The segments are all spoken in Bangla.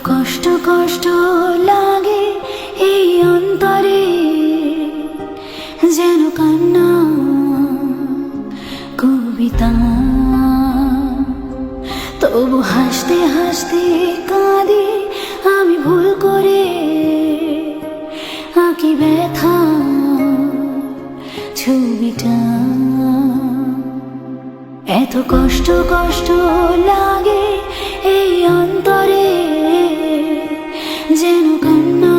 কষ্ট কষ্ট লাগে এই অন্তরে, যেন কান্না কবিতা। তবু হাসতে হাসতে কাঁদি আমি, ভুল করে আঁকি ব্যথা ছবিটা। এত কষ্ট কষ্ট লাগে এই অন্তরে, যেন কান্না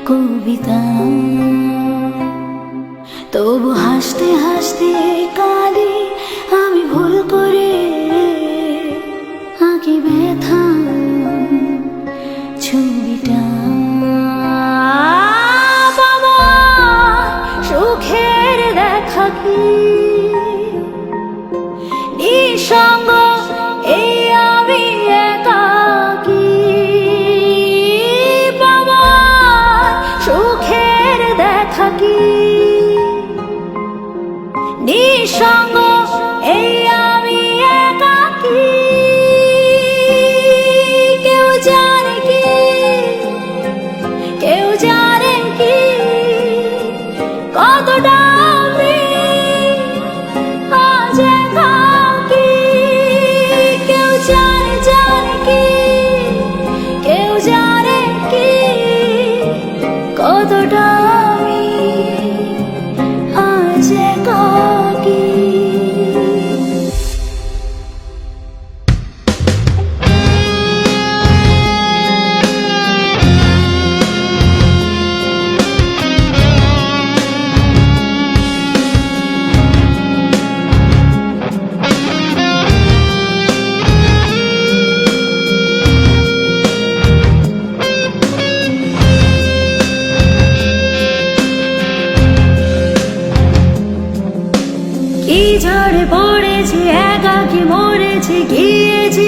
কবিতা। তবু হাসতে হাসতে কাঁদি আমি, ভুল করে আঁকি ব্যথা ছবিটা। বাবা সুখের দেখা কি নিঃসঙ্গ এই আমি একাকী। বাবা সুখের দেখা কি নিঃসঙ্গ এই আমি একাকী। কেউ জানে কি, কেউ জানে কি কতটা আমি আজ একাকী। কেউ জানে জানে কি, কেউ জানে কি কতটা আমি আজ একাকী। কি ঝড়ে পড়েছি, একাকী মরেছি, গিয়েছি